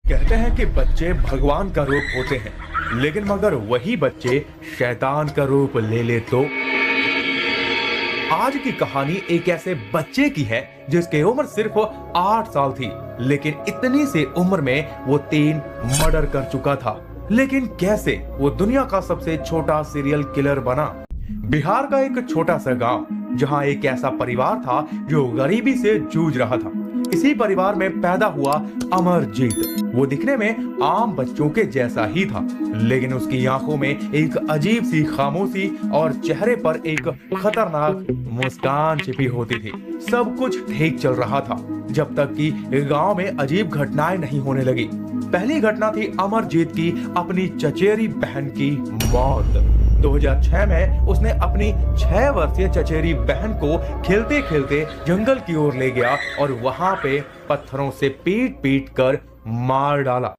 कहते हैं कि बच्चे भगवान का रूप होते हैं, लेकिन मगर वही बच्चे शैतान का रूप ले ले तो। आज की कहानी एक ऐसे बच्चे की है जिसकी उम्र सिर्फ 8 साल थी, लेकिन इतनी सी उम्र में वो 3 मर्डर कर चुका था। लेकिन कैसे वो दुनिया का सबसे छोटा सीरियल किलर बना। बिहार का एक छोटा सा गांव, जहां एक ऐसा परिवार था जो गरीबी से जूझ रहा था। इसी परिवार में पैदा हुआ अमरजीत। वो दिखने में आम बच्चों के जैसा ही था, लेकिन उसकी आंखों में एक अजीब सी खामोशी और चेहरे पर एक खतरनाक मुस्कान छिपी होती थी। सब कुछ ठीक चल रहा था जब तक कि गांव में अजीब घटनाएं नहीं होने लगी। पहली घटना थी अमरजीत की अपनी चचेरी बहन की मौत। 2006 में उसने अपनी 6 वर्षीय चचेरी बहन को खेलते खेलते जंगल की ओर ले गया और वहां पे पत्थरों से पीट पीट कर मार डाला।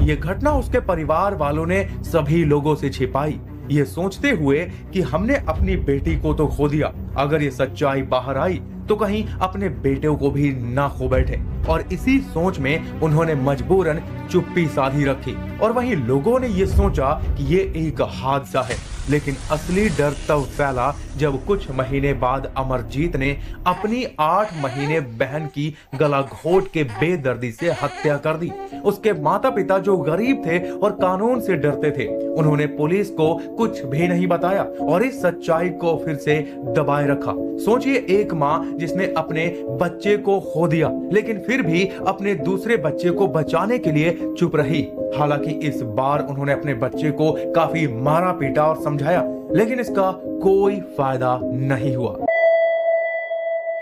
ये घटना उसके परिवार वालों ने सभी लोगों से छिपाई, ये सोचते हुए कि हमने अपनी बेटी को तो खो दिया, अगर ये सच्चाई बाहर आई तो कहीं अपने बेटे को भी ना खो बैठे। और इसी सोच में उन्होंने मजबूरन चुप्पी साधी रखी। और वहीं लोगों ने ये सोचा कि ये एक हादसा है, लेकिन असली डर तब फैला जब कुछ महीने बाद अमरजीत ने अपनी 8 महीने बहन की गला घोट के बेदर्दी से हत्या कर दी। उसके माता पिता जो गरीब थे और कानून से डरते थे, उन्होंने पुलिस को कुछ भी नहीं बताया और इस सच्चाई को फिर से दबाए रखा। सोचिए, एक माँ जिसने अपने बच्चे को खो दिया, लेकिन फिर भी अपने दूसरे बच्चे को बचाने के लिए चुप रही। हालांकि इस बार उन्होंने अपने बच्चे को काफी मारा पीटा और समझाया, लेकिन इसका कोई फायदा नहीं हुआ,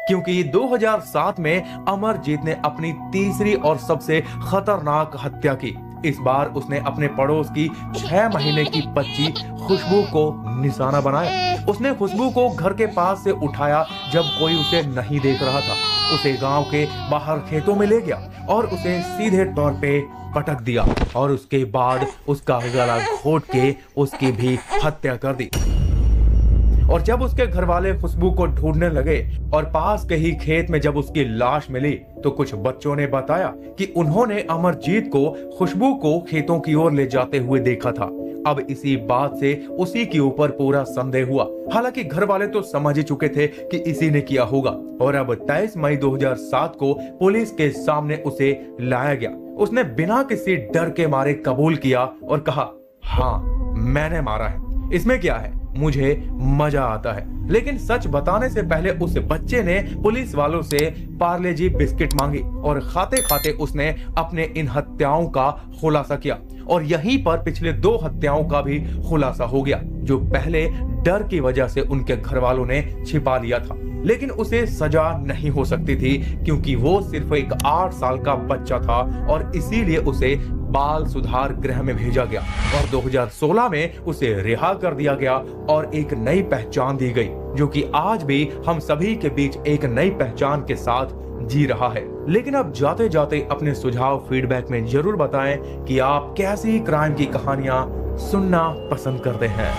क्योंकि 2007 में अमरजीत ने अपनी तीसरी और सबसे खतरनाक हत्या की। इस बार उसने अपने पड़ोस की 6 महीने की बच्ची खुशबू को निशाना बनाया। उसने खुशबू को घर के पास से उठाया जब कोई उसे नहीं देख रहा था। उसे गांव के बाहर खेतों में ले गया और उसे सीधे तौर पे पटक दिया और उसके बाद उसका गला घोट के उसकी भी हत्या कर दी। और जब उसके घर वाले खुशबू को ढूंढने लगे और पास के ही खेत में जब उसकी लाश मिली, तो कुछ बच्चों ने बताया कि उन्होंने अमरजीत को खुशबू को खेतों की ओर ले जाते हुए देखा था। अब इसी बात से उसी के ऊपर पूरा संदेह हुआ। हालांकि घर वाले तो समझ ही चुके थे कि इसी ने किया होगा। और अब 23 मई 2007 को पुलिस के सामने उसे लाया गया। उसने बिना किसी डर के मारे कबूल किया और कहा, हाँ मैंने मारा है, इसमें क्या है, मुझे मजा आता है। लेकिन सच बताने से पहले उस बच्चे ने पुलिस वालों से पार्ले जी बिस्किट मांगी और खाते खाते उसने अपने इन हत्याओं का खुलासा किया। और यहीं पर पिछले 2 हत्याओं का भी खुलासा हो गया, जो पहले डर की वजह से उनके घर वालों ने छिपा लिया था। लेकिन उसे सजा नहीं हो सकती थी, क्योंकि वो सिर्फ एक 8 साल का बच्चा था और इसीलिए उसे बाल सुधार गृह में भेजा गया और 2016 में उसे रिहा कर दिया गया और एक नई पहचान दी गई, जो कि आज भी हम सभी के बीच एक नई पहचान के साथ जी रहा है। लेकिन अब जाते जाते अपने सुझाव फीडबैक में जरूर बताएं कि आप कैसी क्राइम की कहानियां सुनना पसंद करते हैं।